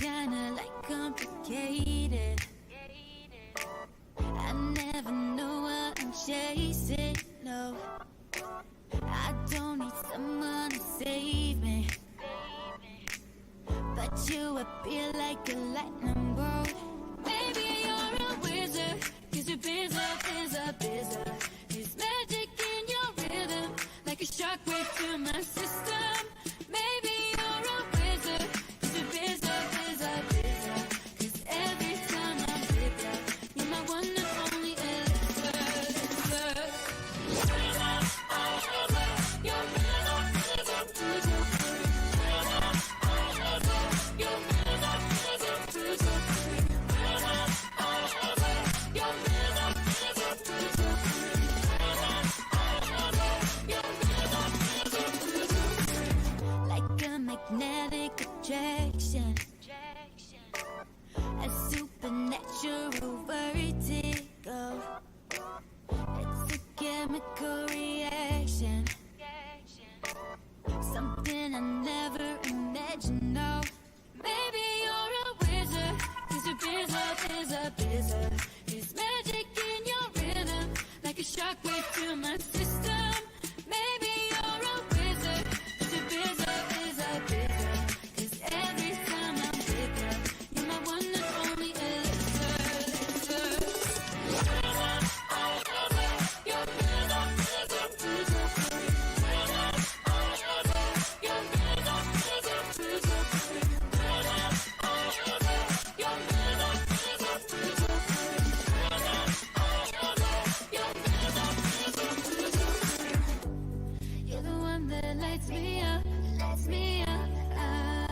kinda like complicated. I never know what I'm chasing, no. I don't need someone to save me, but you appear like a lightning bolt. Maybe you're a wizard, 'cause you're busy. There's magic in your rhythm, like a shockwave to my system. Maybe you're a wizard, 'cause you're busy. 'Cause every time I'm with you, you're my one and only elixir. Like a magnetic attraction, a supernatural vertigo. It's a chemical reaction, something I never imagined, no. Maybe you're a wizard, 'cause you're busy. There's magic in your rhythm, like a shockwave to my system. Maybe you're a wizard, 'cause you're busy. 'Cause every time I'm with you, you're my one and only elixir. You're the one that lights me up, ah.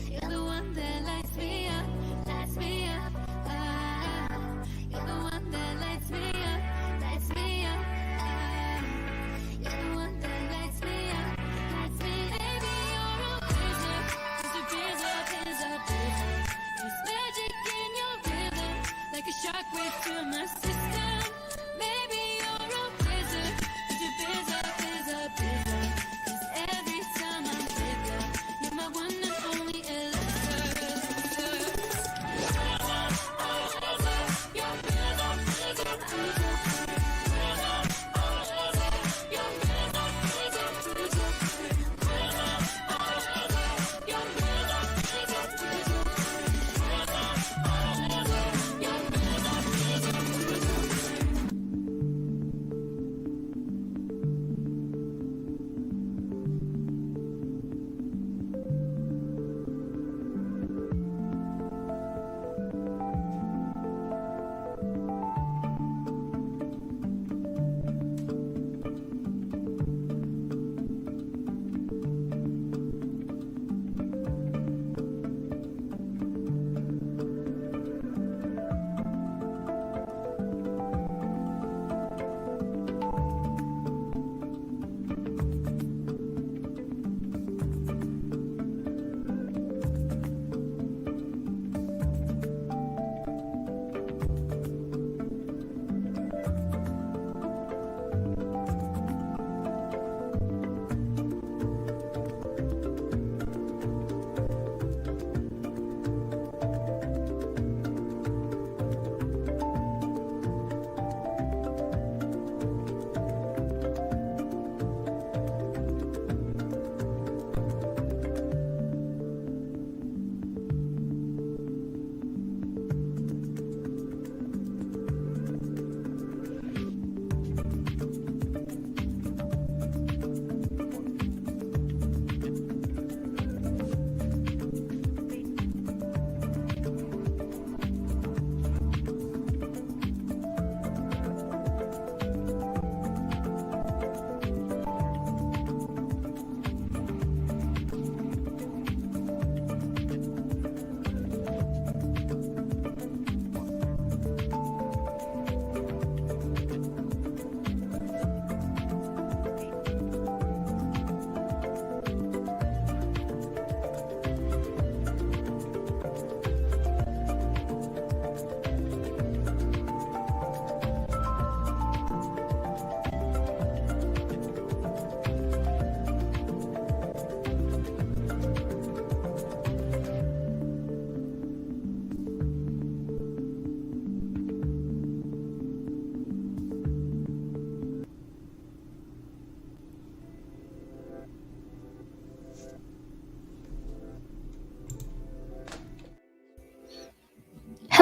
You're the one that lights me up, ah. You're the one that lights me up, ah. You're the one that lights me up. Baby, you're a wizard, 'cause you're busy. There's magic in your rhythm, like a shockwave to my system. Maybe you're a wizard, 'cause you're busy. 'Cause every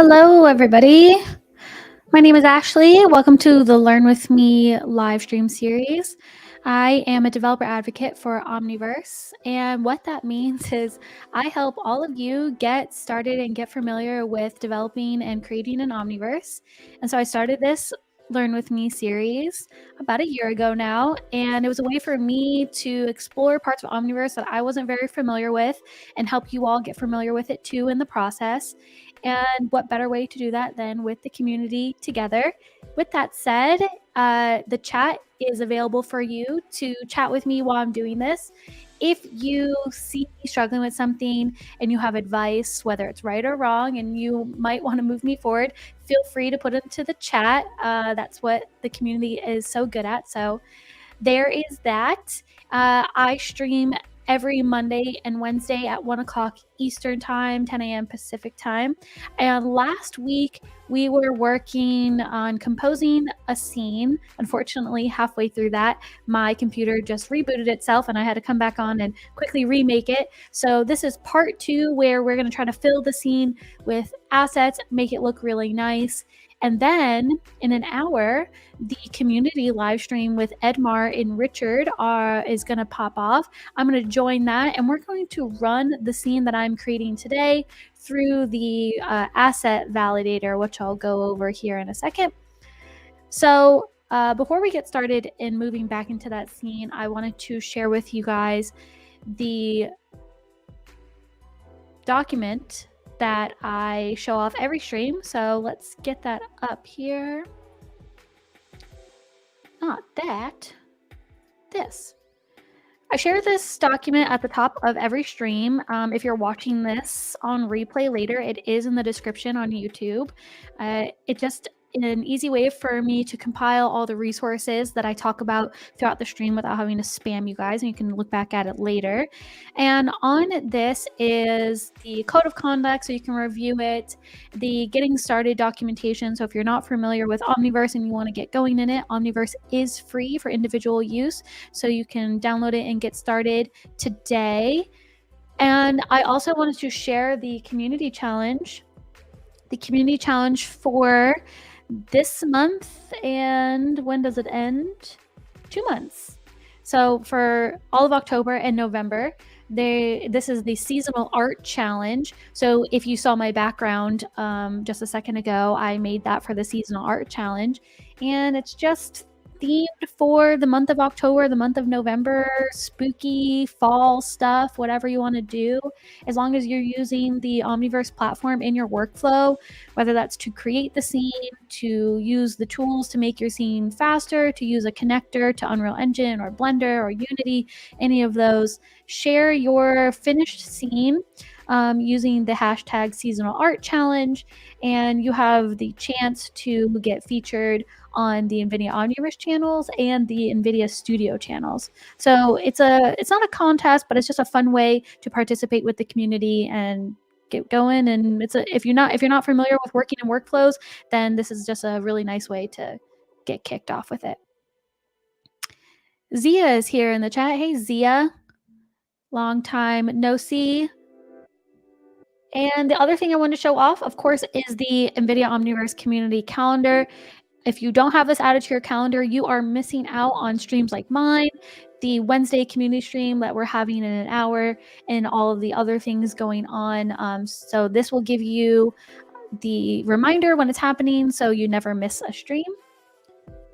Hello, everybody. My name is Ashley. Welcome to the Learn With Me live stream series. I am a developer advocate for Omniverse, and what that means is I help all of you get started and get familiar with developing and creating an Omniverse. And so I started this Learn With Me series about a year ago now, and it was a way for me to explore parts of Omniverse that I wasn't very familiar with and help you all get familiar with it too in the process. And what better way to do that than with the community together? With that said, the chat is available for you to chat with me while I'm doing this. If you see me struggling with something and you have advice, whether it's right or wrong, and you might want to move me forward, feel free to put it into the chat. That's what the community is so good at. So there is that. I stream every Monday and Wednesday at 1 o'clock Eastern Time, 10 a.m. Pacific Time. And last week, we were working on composing a scene. Unfortunately, halfway through that, my computer just rebooted itself and I had to come back on and quickly remake it. So this is part 2, where we're going to try to fill the scene with assets, make it look really nice. And then in an hour, the community live stream with Edmar and Richard is going to pop off. I'm going to join that, and we're going to run the scene that I'm creating today through the asset validator, which I'll go over here in a second. So before we get started in moving back into that scene, I wanted to share with you guys the document that I show off every stream. So let's get that up here. Not that, this. I share this document at the top of every stream. If you're watching this on replay later, it is in the description on YouTube. It just an easy way for me to compile all the resources that I talk about throughout the stream without having to spam you guys, and you can look back at it later. And on this is the code of conduct, so you can review it, the getting started documentation. So if you're not familiar with Omniverse and you want to get going in it, Omniverse is free for individual use, so you can download it and get started today. And I also wanted to share the community challenge. The community challenge for this month, and when does it end? 2 months. So for all of October and November, this is the seasonal art challenge. So if you saw my background just a second ago, I made that for the seasonal art challenge, and it's just themed for the month of October, the month of November, spooky fall stuff, whatever you want to do, as long as you're using the Omniverse platform in your workflow, whether that's to create the scene, to use the tools to make your scene faster, to use a connector to Unreal Engine or Blender or Unity, any of those. Share your finished scene using the hashtag seasonal art challenge, and you have the chance to get featured on the NVIDIA Omniverse channels and the NVIDIA Studio channels. So it's not a contest, but it's just a fun way to participate with the community and get going. And if you're not familiar with working in workflows, then this is just a really nice way to get kicked off with it. Zia is here in the chat. Hey Zia, long time no see. And the other thing I want to show off, of course, is the NVIDIA Omniverse community calendar. If you don't have this added to your calendar, you are missing out on streams like mine, the Wednesday community stream that we're having in an hour, and all of the other things going on. So this will give you the reminder when it's happening, so you never miss a stream.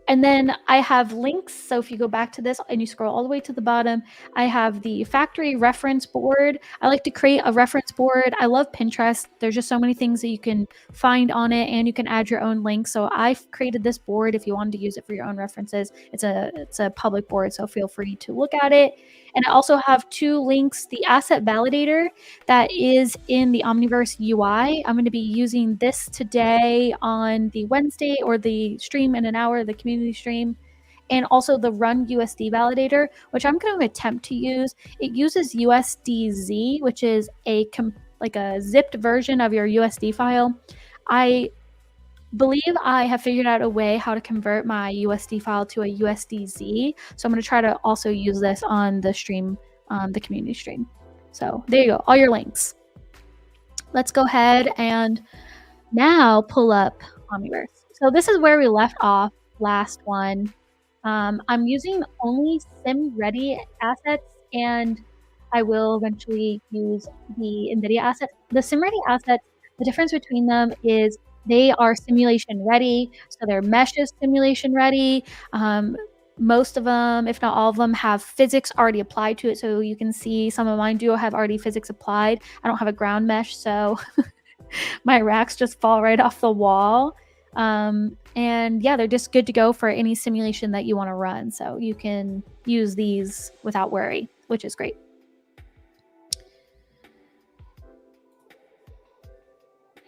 And then I have links. So if you go back to this and you scroll all the way to the bottom, I have the factory reference board. I like to create a reference board. I love Pinterest. There's just so many things that you can find on it, and you can add your own links. So I've created this board if you wanted to use it for your own references. It's a public board, so feel free to look at it. And I also have 2 links, the asset validator that is in the Omniverse UI. I'm going to be using this today on the Wednesday, or the stream in an hour, the community stream, and also the Run USD validator, which I'm going to attempt to use. It uses USDZ, which is like a zipped version of your USD file. I believe I have figured out a way how to convert my USD file to a USDZ. So I'm going to try to also use this on the stream, the community stream. So there you go, all your links. Let's go ahead and Now pull up Omniverse. So this is where we left off last one. I'm using only SimReady assets, and I will eventually use the NVIDIA assets. The SimReady assets, the difference between them is they are simulation ready, so their mesh is simulation ready. Most of them, if not all of them, have physics already applied to it. So you can see some of mine do have already physics applied. I don't have a ground mesh, so my racks just fall right off the wall. And yeah, they're just good to go for any simulation that you want to run. So you can use these without worry, which is great.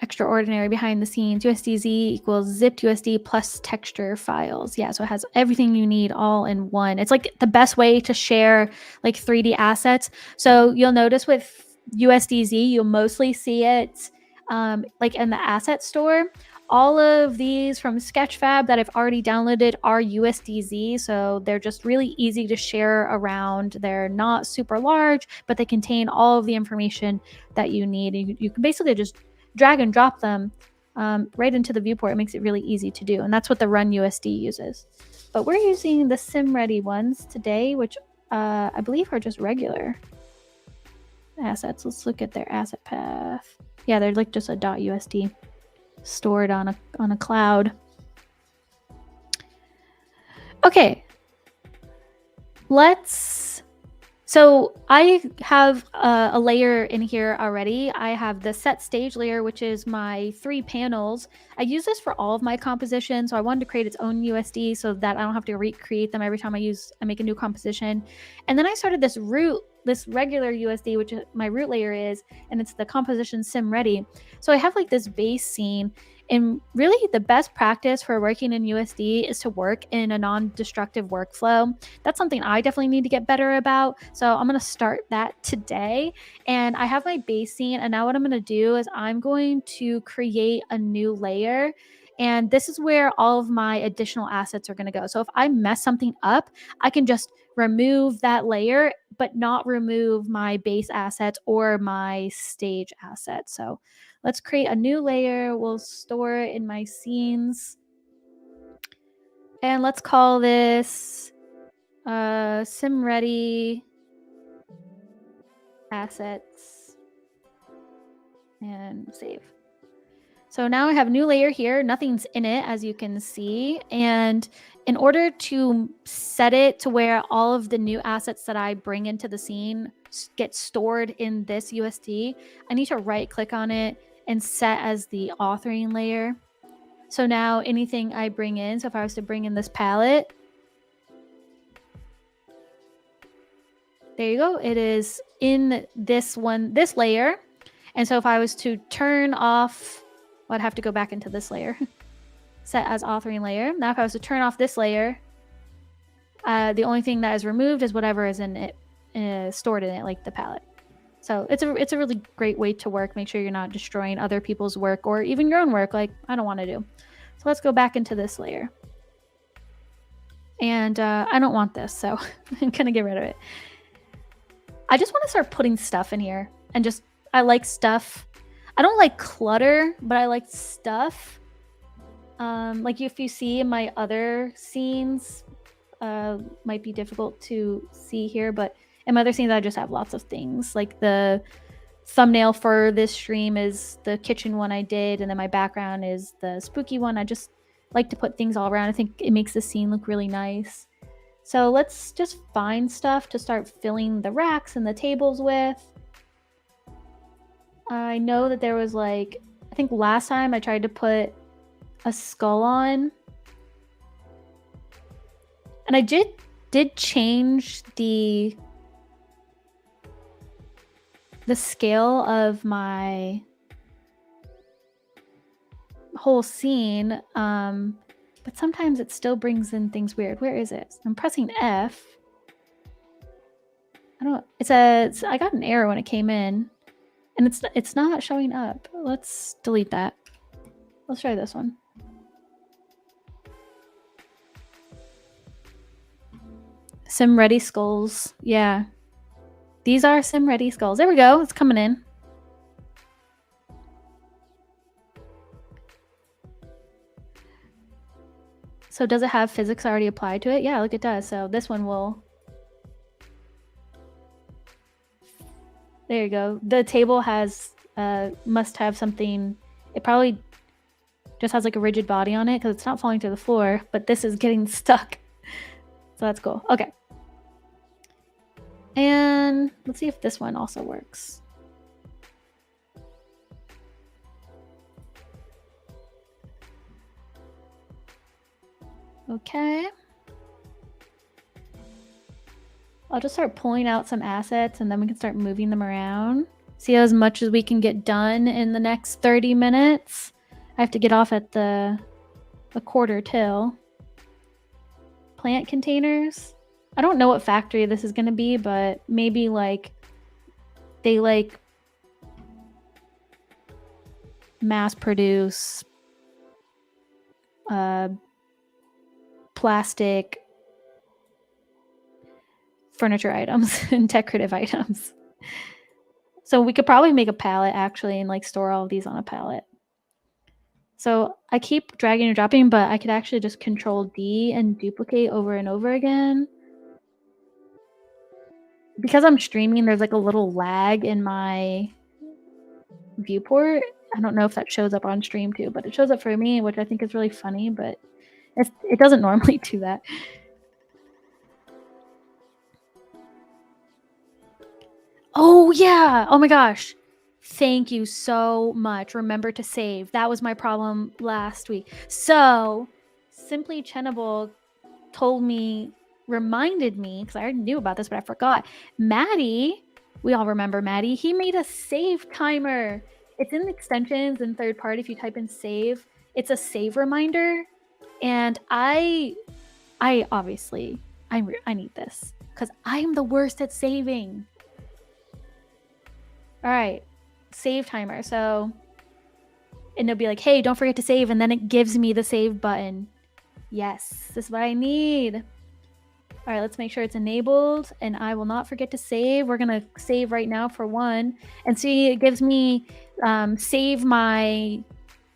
Extraordinary behind the scenes, USDZ equals zipped USD plus texture files. Yeah, so it has everything you need all in one. It's like the best way to share like 3D assets. So you'll notice with USDZ, you'll mostly see it like in the asset store. All of these from Sketchfab that I've already downloaded are USDZ, so they're just really easy to share around. They're not super large, but they contain all of the information that you need. You can basically just drag and drop them right into the viewport. It makes it really easy to do, and that's what the Run USD uses. But we're using the SimReady ones today, which I believe are just regular assets. Let's look at their asset path. Yeah, they're like just a .usd stored on a cloud. Okay, so I have a layer in here already. I have the set stage layer, which is my 3 panels. I use this for all of my compositions, so I wanted to create its own USD so that I don't have to recreate them every time I make a new composition. And then I started this regular USD, which my root layer is, and it's the composition SimReady. So I have like this base scene. And really the best practice for working in USD is to work in a non-destructive workflow. That's something I definitely need to get better about. So I'm going to start that today. And I have my base scene. And now what I'm going to do is I'm going to create a new layer. And this is where all of my additional assets are going to go. So if I mess something up, I can just remove that layer, but not remove my base assets or my stage assets. So let's create a new layer. We'll store it in my scenes. And let's call this SimReady Assets and save. So now I have a new layer here. Nothing's in it, as you can see. And in order to set it to where all of the new assets that I bring into the scene get stored in this USD, I need to right click on it and set as the authoring layer. So now anything I bring in, so if I was to bring in this palette, there you go. It is in this layer. And so if I was to turn off, I'd have to go back into this layer, set as authoring layer. Now, if I was to turn off this layer, the only thing that is removed is whatever is in it, stored in it, like the palette. So it's a really great way to work. Make sure you're not destroying other people's work or even your own work, like I don't want to do. So let's go back into this layer. And I don't want this, so I'm gonna get rid of it. I just want to start putting stuff in here, and I like stuff. I don't like clutter, but I like stuff. Like if you see in my other scenes, might be difficult to see here, but in my other scenes, I just have lots of things. Like the thumbnail for this stream is the kitchen one I did, and then my background is the spooky one. I just like to put things all around. I think it makes the scene look really nice. So let's just find stuff to start filling the racks and the tables with. I know that there was I think last time I tried to put a skull on. And I did change the scale of my whole scene. But sometimes it still brings in things weird. Where is it? I'm pressing F. I got an error when it came in. And it's not showing up. Let's delete that. Let's try this one. SimReady skulls. Yeah. These are SimReady skulls. There we go. It's coming in. So does it have physics already applied to it? Yeah, look, it does. So this one will. There you go. The table has must have something. It probably just has like a rigid body on it because it's not falling to the floor, but this is getting stuck. So that's cool. Okay. And let's see if this one also works. Okay. I'll just start pulling out some assets and then we can start moving them around. See as much as we can get done in the next 30 minutes. I have to get off at a quarter till. Plant containers. I don't know what factory this is going to be, but maybe like they like mass produce plastic furniture items and decorative items. So we could probably make a pallet actually and like store all of these on a pallet. So I keep dragging and dropping, but I could actually just Control D and duplicate over and over again. Because I'm streaming, there's like a little lag in my viewport. I don't know if that shows up on stream too, but it shows up for me, which I think is really funny, but it doesn't normally do that. Oh yeah, oh my gosh. Thank you so much. Remember to save. That was my problem last week. So Simply Chenable reminded me, because I already knew about this, but I forgot. Maddie, we all remember Maddie, he made a save timer. It's in the extensions and third party. If you type in save, it's a save reminder. And I obviously, I need this because I'm the worst at saving. All right, save timer. So, and it'll be like, hey, don't forget to save. And then it gives me the save button. Yes, this is what I need. All right, let's make sure it's enabled and I will not forget to save. We're going to save right now for one and see, it gives me save my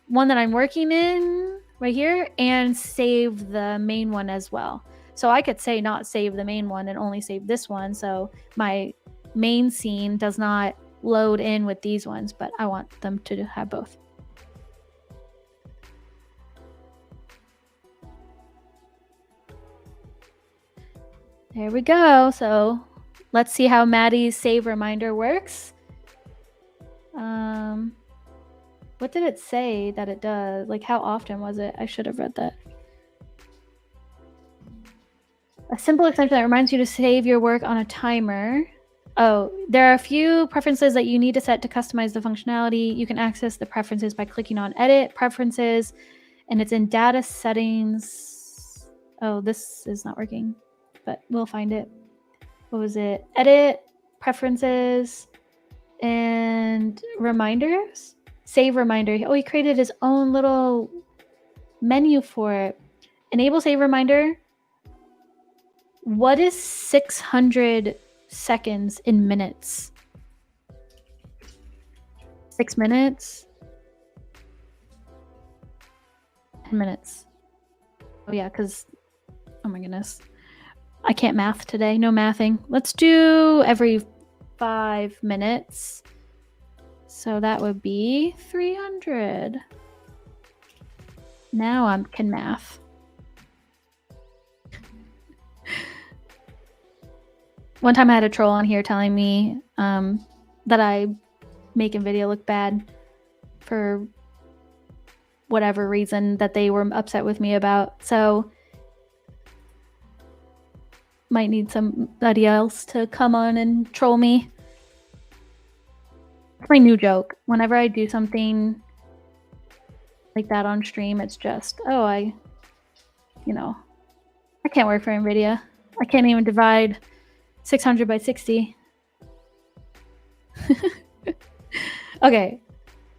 one that I'm working in right here and save the main one as well. So I could say not save the main one and only save this one. So my main scene does not load in with these ones, but I want them to have both. There we go. So let's see how Maddie's save reminder works. What did it say that it does? Like, how often was it? I should have read that. A simple extension that reminds you to save your work on a timer. Oh, there are a few preferences that you need to set to customize the functionality. You can access the preferences by clicking on Edit, Preferences, and it's in Data Settings. Oh, this is not working, but we'll find it. What was it? Edit, Preferences, and Reminders? Save reminder. Oh, he created his own little menu for it. Enable save reminder. What is 600 seconds in minutes? 6 minutes? 10 minutes. Oh yeah, because, oh my goodness. I can't math today. No mathing. Let's do every 5 minutes. So that would be 300. Now I can math. One time I had a troll on here telling me that I make NVIDIA look bad for whatever reason that they were upset with me about. So might need somebody else to come on and troll me. It's my new joke. Whenever I do something like that on stream, it's just, oh, I can't work for NVIDIA. I can't even divide 600 by 60. Okay,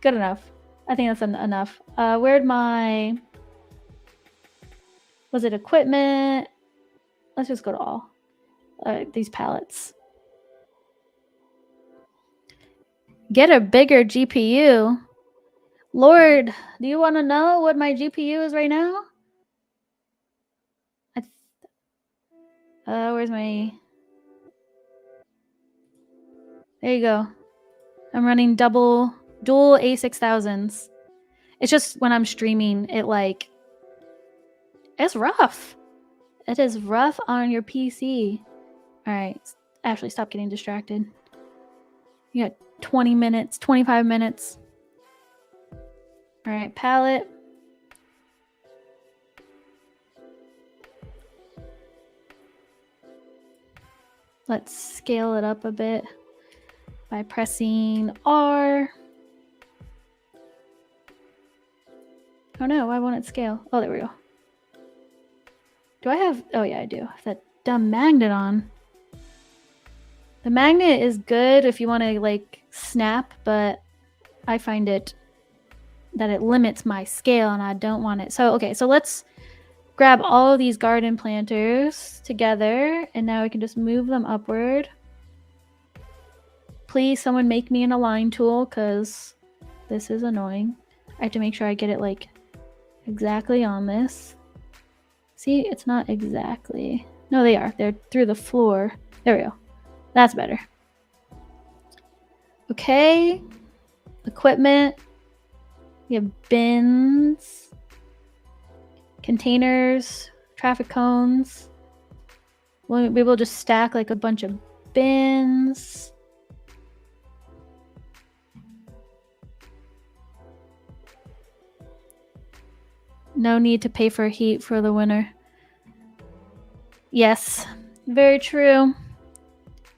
good enough. I think that's enough. Where'd my... Was it equipment? Let's just go to all. These palettes. Get a bigger GPU. Lord, do you want to know what my GPU is right now? Where's my... There you go. I'm running dual A6000s. It's just when I'm streaming, it's rough. It is rough on your PC. All right, Ashley, stop getting distracted. You got 20 minutes, 25 minutes. All right, palette. Let's scale it up a bit by pressing R. Oh no, why won't it scale? Oh, there we go. Do I have... Oh yeah, I do. That dumb magnet on. The magnet is good if you want to like snap, but I find it that it limits my scale and I don't want it. So, okay, so let's grab all of these garden planters together and now we can just move them upward. Please, someone make me an align tool because this is annoying. I have to make sure I get it like exactly on this. See, it's not exactly. No, they are. They're through the floor. There we go. That's better. Okay. Equipment. We have bins, containers, traffic cones. We'll be able to just stack like a bunch of bins. No need to pay for heat for the winter. Yes, very true.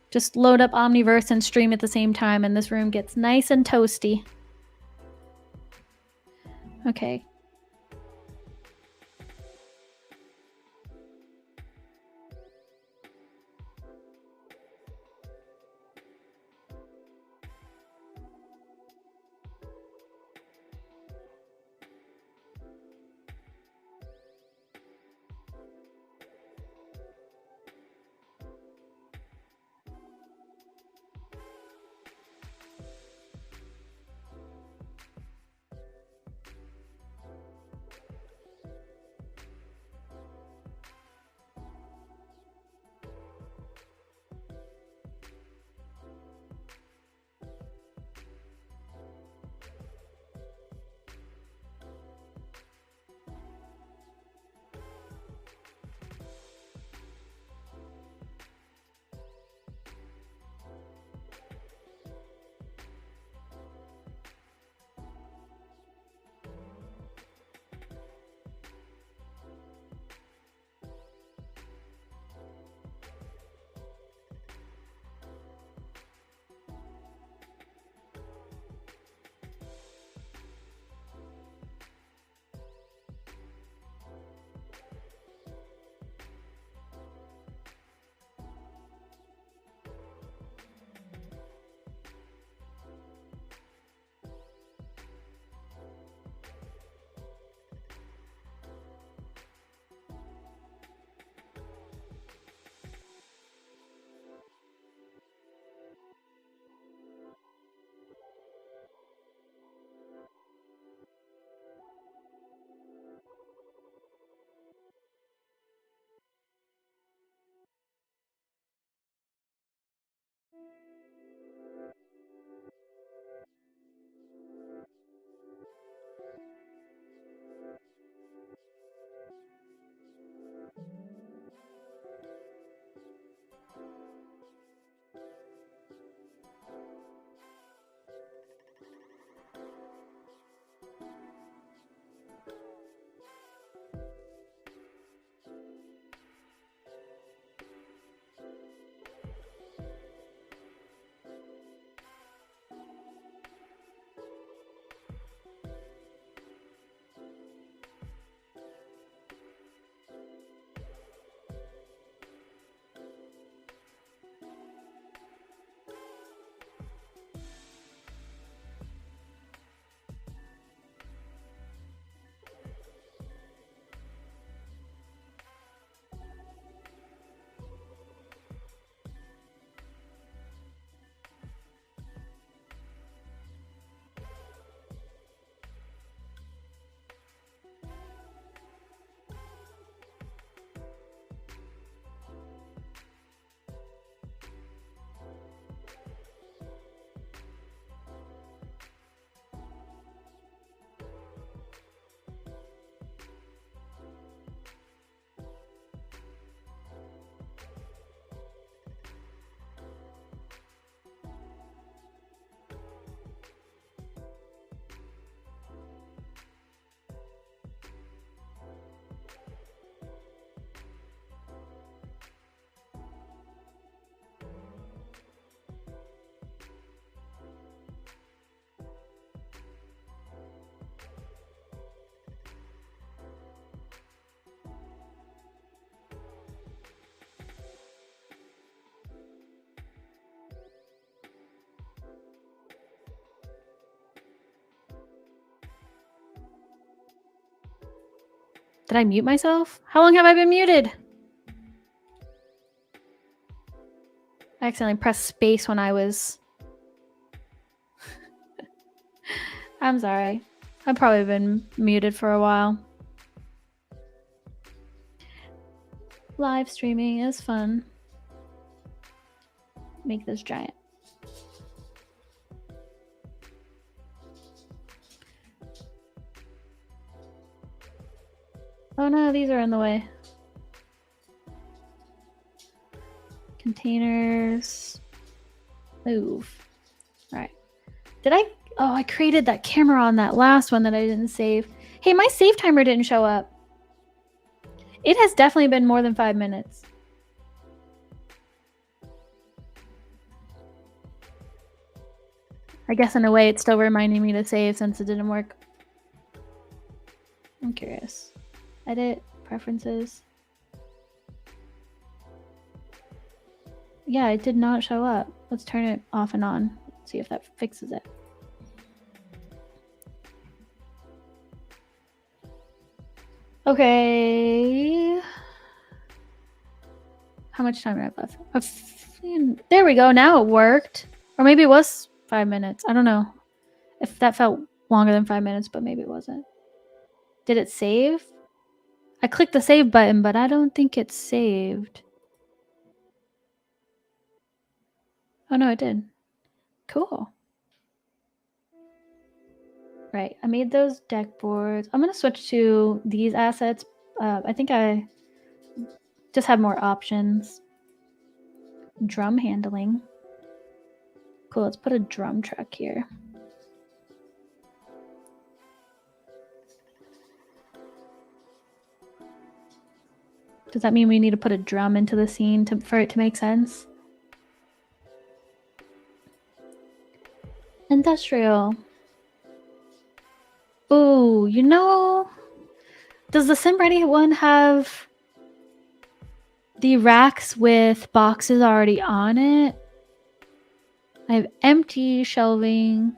Just load up Omniverse and stream at the same time and this room gets nice and toasty. Okay. Did I mute myself? How long have I been muted? I accidentally pressed space when I was... I'm sorry. I've probably been muted for a while. Live streaming is fun. Make this giant. Oh no, these are in the way. Containers. Move. All right. Did I? Oh, I created that camera on that last one that I didn't save. Hey, my save timer didn't show up. It has definitely been more than 5 minutes. I guess in a way it's still reminding me to save since it didn't work. I'm curious. Edit, preferences. Yeah, it did not show up. Let's turn it off and on. See if that fixes it. Okay. How much time do I have left? There we go. Now it worked. Or maybe it was 5 minutes. I don't know if that felt longer than 5 minutes, but maybe it wasn't. Did it save? I clicked the save button, but I don't think it's saved. Oh no, it did. Cool. Right, I made those deck boards. I'm gonna switch to these assets. I think I just have more options. Drum handling. Cool, let's put a drum truck here. Does that mean we need to put a drum into the scene for it to make sense? Industrial. Ooh, you know, does the SimReady one have the racks with boxes already on it? I have empty shelving.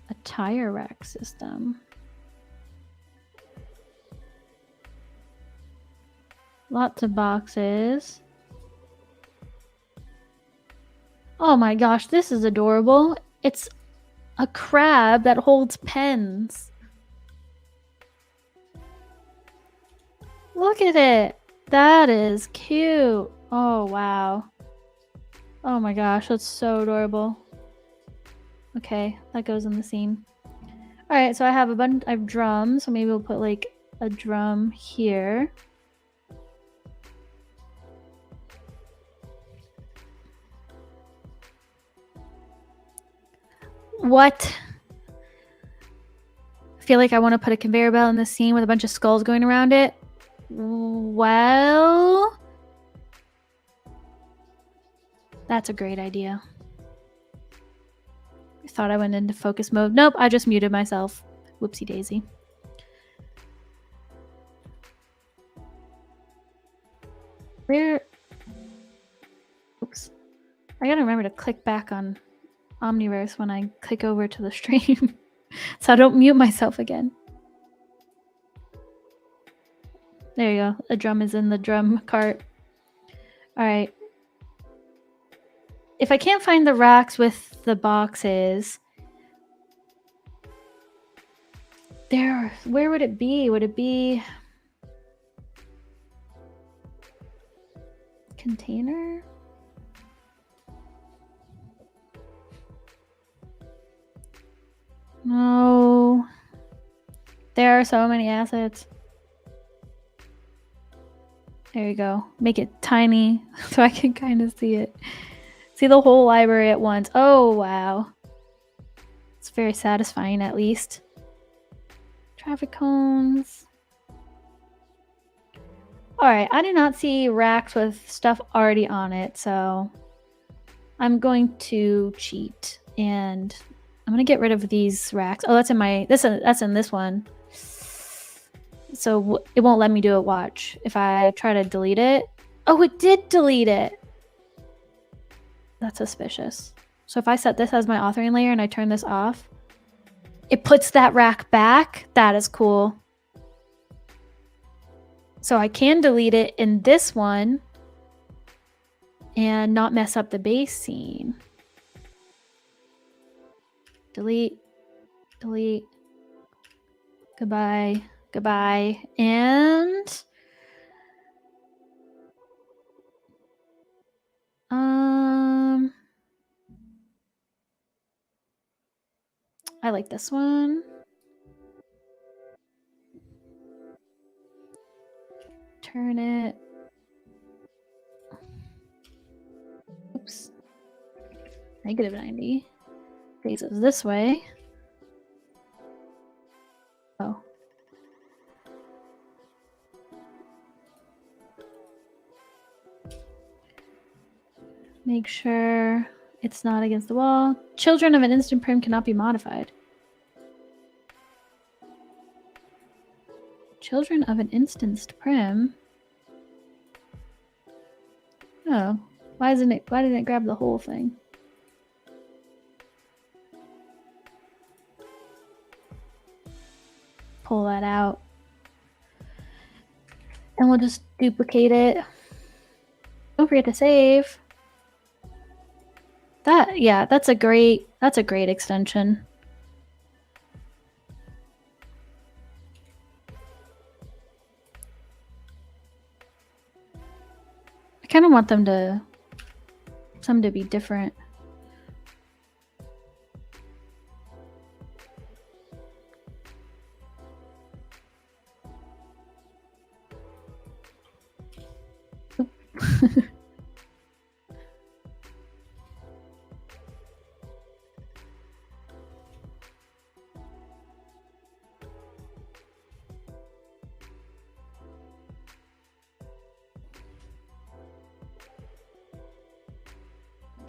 A tire rack system. Lots of boxes. Oh my gosh, this is adorable. It's a crab that holds pens. Look at it. That is cute. Oh, wow. Oh my gosh, that's so adorable. Okay, that goes in the scene. All right, so I have a bunch of drums, so maybe we'll put like a drum here. What? I feel like I want to put a conveyor belt in the scene with a bunch of skulls going around it. Well, that's a great idea. I thought I went into focus mode. Nope, I just muted myself. Whoopsie daisy. Where? Oops. I gotta remember to click back on Omniverse when I click over to the stream so I don't mute myself again. There you go. The drum is in the drum cart. All right. If I can't find the racks with the boxes, where would it be? Would it be container? No. There are so many assets. There you go. Make it tiny so I can kind of see it. See the whole library at once. Oh, wow. It's very satisfying, at least. Traffic cones. Alright, I do not see racks with stuff already on it, so I'm going to cheat. And I'm going to get rid of these racks. Oh, that's in my... that's in this one. So it won't let me do it. Watch. If I try to delete it. Oh, it did delete it. That's suspicious. So if I set this as my authoring layer and I turn this off. it puts that rack back. That is cool. So I can delete it in this one and not mess up the base scene. Delete, delete, goodbye, goodbye, and I like this one. Turn it. Oops. Negative 90. Faces this way. Oh. Make sure it's not against the wall. Children of an instant prim cannot be modified. Children of an instanced prim? Oh. Why didn't it grab the whole thing? Pull that out. And we'll just duplicate it. Don't forget to save. That's a great extension. I kind of want some to be different.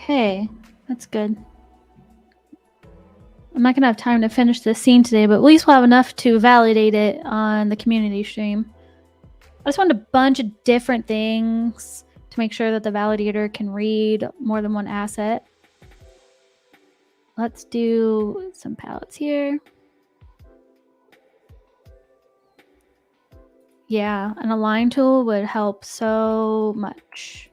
Okay, that's good. I'm not gonna have time to finish this scene today, but at least we'll have enough to validate it on the community stream. I just wanted a bunch of different things to make sure that the validator can read more than one asset. Let's do some palettes here. Yeah, an align tool would help so much.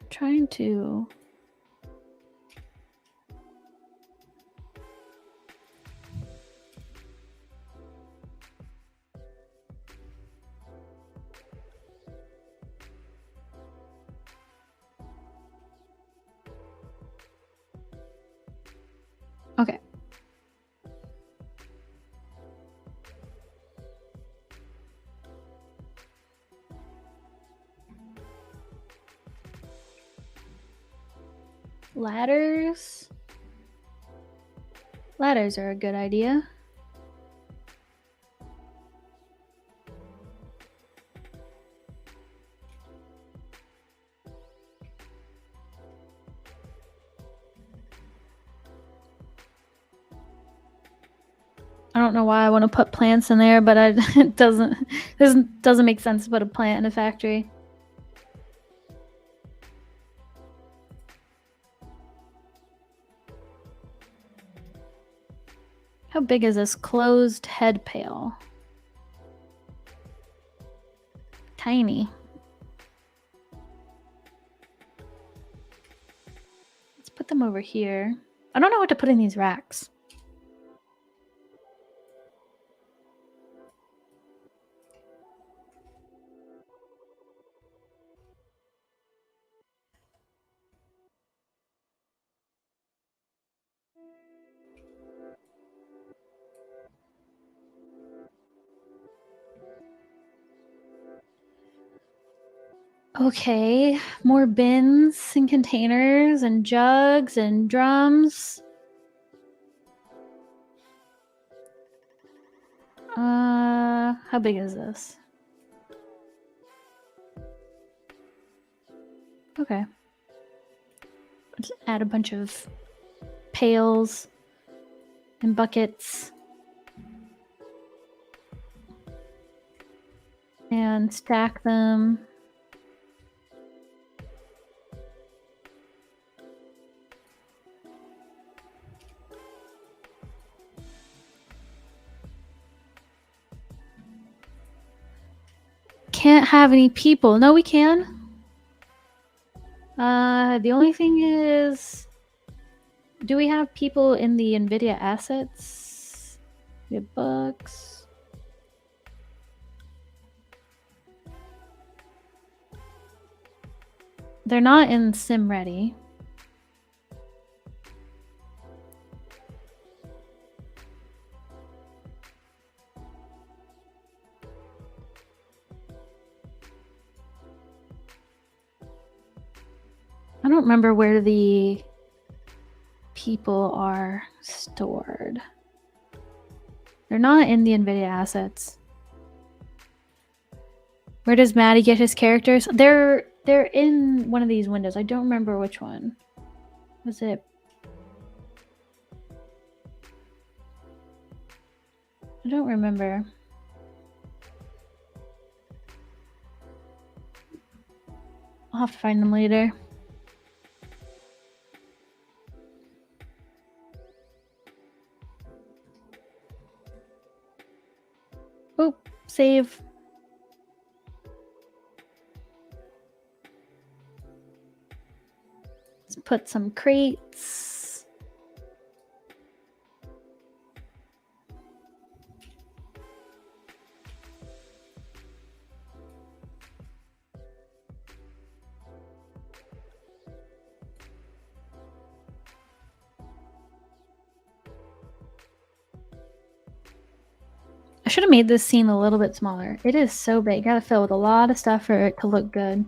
Trying to... Okay. Ladders. Ladders are a good idea. I don't know why I want to put plants in there, but it doesn't make sense to put a plant in a factory. How big is this closed head pail? Tiny. Let's put them over here. I don't know what to put in these racks. Okay, more bins and containers and jugs and drums. How big is this? Okay. Let's add a bunch of pails and buckets. And stack them. can't have any people. No, we can. The only thing is, do we have people in the NVIDIA Assets? We have books. They're not in SimReady. I don't remember where the people are stored. They're not in the NVIDIA Assets. Where does Maddie get his characters? They're in one of these windows. I don't remember which one. Was it? I don't remember. I'll have to find them later. Oh, save. Let's put some crates. I should have made this scene a little bit smaller. It is so big. Gotta fill with a lot of stuff for it to look good.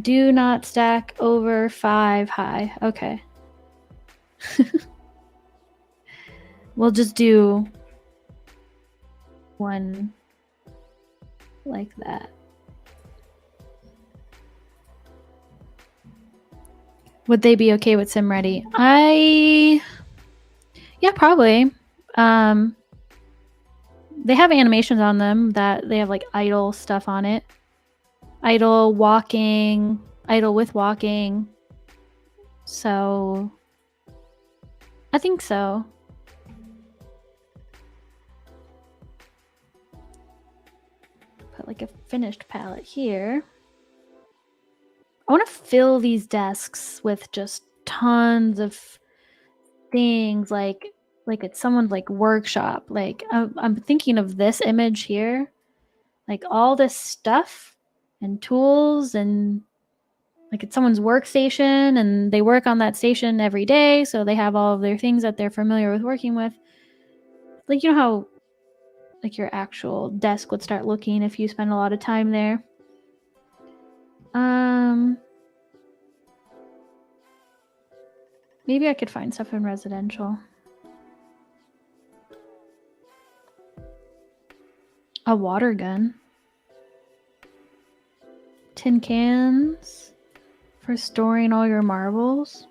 Do not stack over 5 high. Okay. We'll just do one like that. Would they be okay with SimReady? Yeah, probably. They have animations on them that they have like idle stuff on it. Idle, walking, idle with walking. So I think so. Put like a finished palette here. I want to fill these desks with just tons of things, like it's someone's like workshop. Like I'm thinking of this image here, like all this stuff and tools, and like it's someone's workstation and they work on that station every day, so they have all of their things that they're familiar with working with. Like, you know how like your actual desk would start looking if you spend a lot of time there. Maybe I could find stuff in residential. A water gun. Tin cans for storing all your marbles.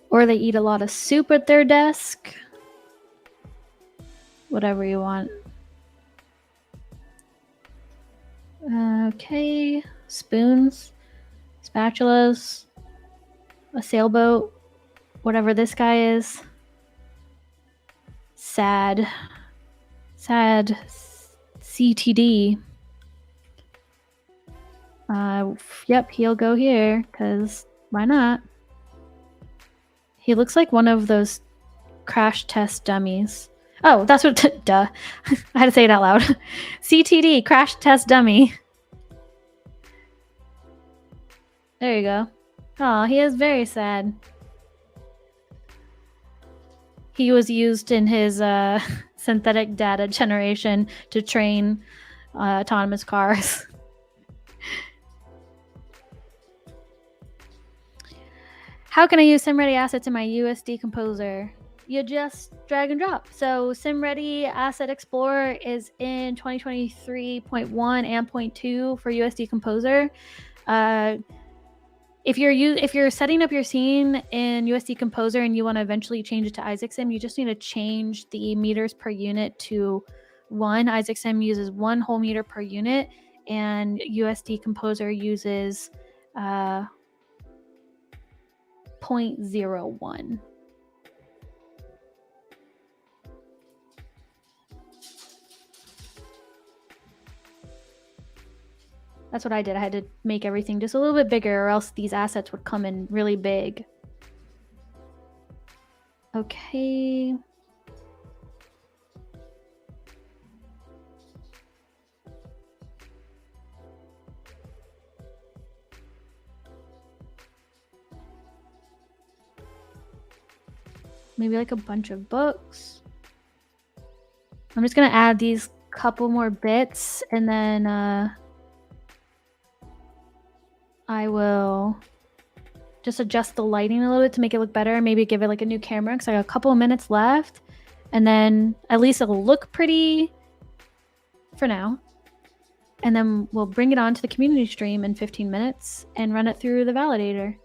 Or they eat a lot of soup at their desk. Whatever you want. Okay, spoons, spatulas, a sailboat, whatever this guy is. Sad CTD. Yep, he'll go here, because why not? He looks like one of those crash test dummies. Oh, that's what, duh. I had to say it out loud. CTD, crash test dummy. There you go. Oh, he is very sad. He was used in his synthetic data generation to train autonomous cars. How can I use SimReady Assets in my USD Composer? You just drag and drop. So SimReady Asset Explorer is in 2023.1 and 0.2 for USD Composer. If you're setting up your scene in USD Composer and you want to eventually change it to Isaac Sim, you just need to change the meters per unit to 1. Isaac Sim uses 1 whole meter per unit, and USD Composer uses 0.01. That's what I did. I had to make everything just a little bit bigger, or else these assets would come in really big. Okay. Maybe like a bunch of books. I'm just gonna add these couple more bits, and then I will just adjust the lighting a little bit to make it look better, and maybe give it like a new camera, because I got a couple of minutes left, and then at least it'll look pretty for now. And then we'll bring it onto the community stream in 15 minutes and run it through the validator.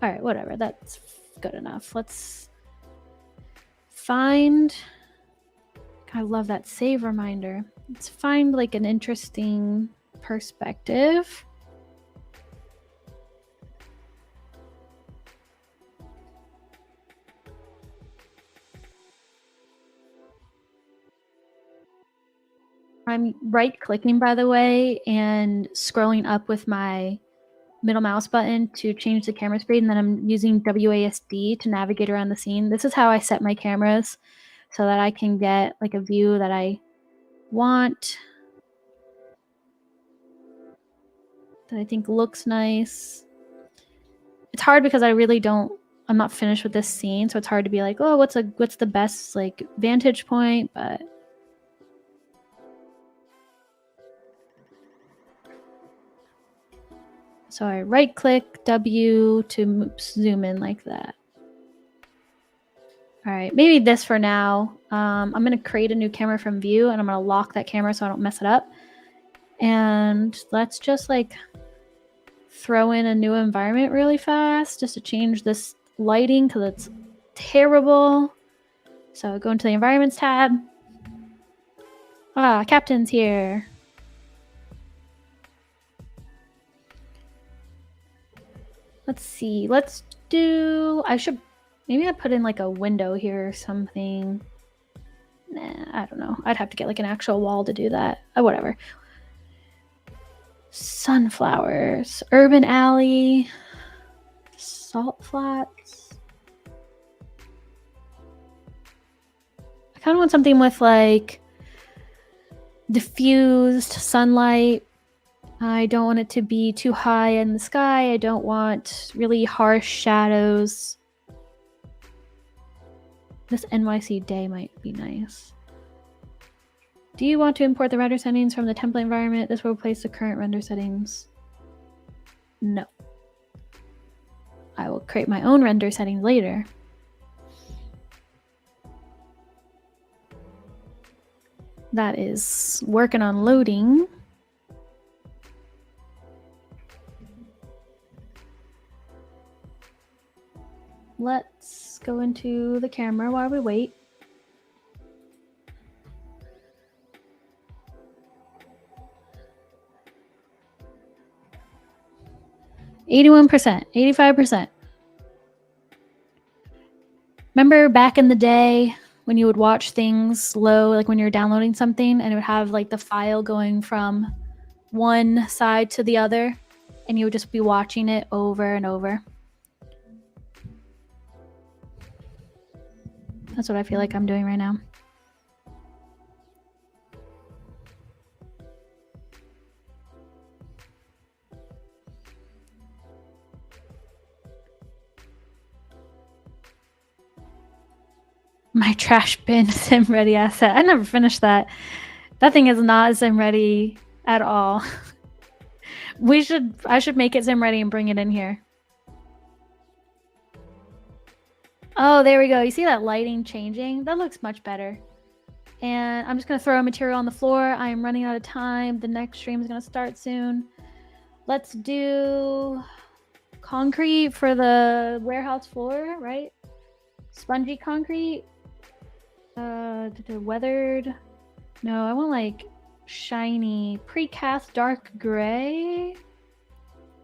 All right, whatever, that's good enough. Let's find, I love that save reminder. Let's find like an interesting perspective. I'm right-clicking, by the way, and scrolling up with my middle mouse button to change the camera speed, and then I'm using WASD to navigate around the scene. This is how I set my cameras so that I can get like a view that I want, that I think looks nice. It's hard because I'm not finished with this scene, so it's hard to be like, oh, what's the best like vantage point, but so I right-click W to zoom in like that. All right, maybe this for now. I'm going to create a new camera from view, and I'm going to lock that camera so I don't mess it up. And let's just like throw in a new environment really fast just to change this lighting because it's terrible. So go into the environments tab. Ah, Captain's here. Let's see. Let's do, maybe I put in like a window here or something. Nah, I don't know. I'd have to get like an actual wall to do that. Whatever. Sunflowers, urban alley, salt flats. I kind of want something with like diffused sunlight. I don't want it to be too high in the sky. I don't want really harsh shadows. This NYC day might be nice. Do you want to import the render settings from the template environment? This will replace the current render settings. No. I will create my own render settings later. That is working on loading. Let's go into the camera while we wait. %, 85%. Remember back in the day when you would watch things slow, like when you're downloading something and it would have like the file going from one side to the other, and you would just be watching it over and over? That's what I feel like I'm doing right now. My trash bin SimReady asset. I never finished that. That thing is not SimReady at all. I should make it SimReady and bring it in here. Oh, there we go. You see that lighting changing? That looks much better. And I'm just going to throw a material on the floor. I am running out of time. The next stream is going to start soon. Let's do concrete for the warehouse floor, right? Spongy concrete. Weathered. No, I want like shiny precast dark gray.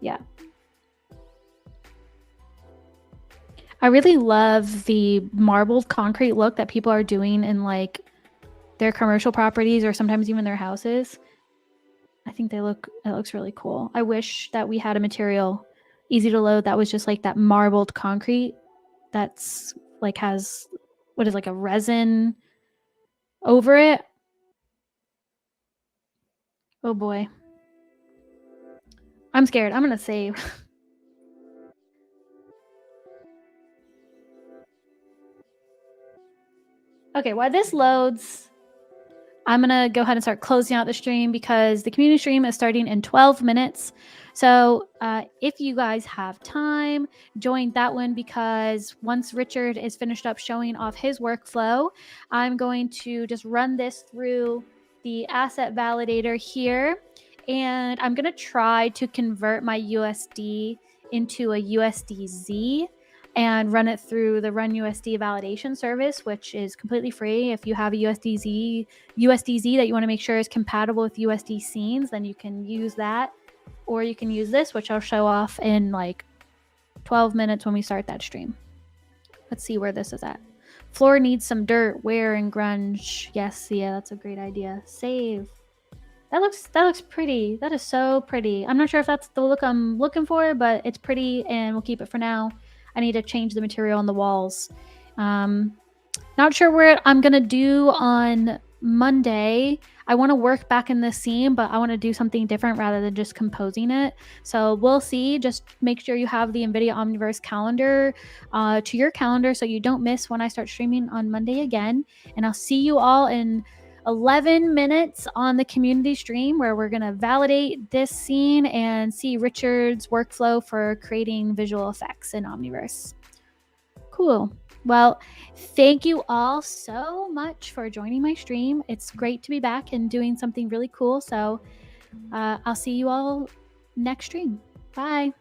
Yeah. I really love the marbled concrete look that people are doing in like their commercial properties or sometimes even their houses. I think it looks really cool. I wish that we had a material easy to load that was just like that marbled concrete that's like has what is like a resin over it. Oh boy. I'm scared. I'm gonna save. Okay, while this loads, I'm gonna go ahead and start closing out the stream because the community stream is starting in 12 minutes. So if you guys have time, join that one because once Richard is finished up showing off his workflow, I'm going to just run this through the asset validator here. And I'm gonna try to convert my USD into a USDZ and run it through the Run USD validation service, which is completely free. If you have a USDZ that you want to make sure is compatible with USD scenes, then you can use that. Or you can use this, which I'll show off in like 12 minutes when we start that stream. Let's see where this is at. Floor needs some dirt, wear, and grunge. Yes, yeah, that's a great idea. Save. That looks pretty. That is so pretty. I'm not sure if that's the look I'm looking for, but it's pretty and we'll keep it for now. I need to change the material on the walls. Not sure what I'm gonna do on Monday. I want to work back in this scene, but I want to do something different rather than just composing it. So we'll see. Just make sure you have the NVIDIA Omniverse calendar to your calendar so you don't miss when I start streaming on Monday again. And I'll see you all in 11 minutes on the community stream where we're going to validate this scene and see Richard's workflow for creating visual effects in Omniverse. Cool. Well, thank you all so much for joining my stream. It's great to be back and doing something really cool. So I'll see you all next stream. Bye.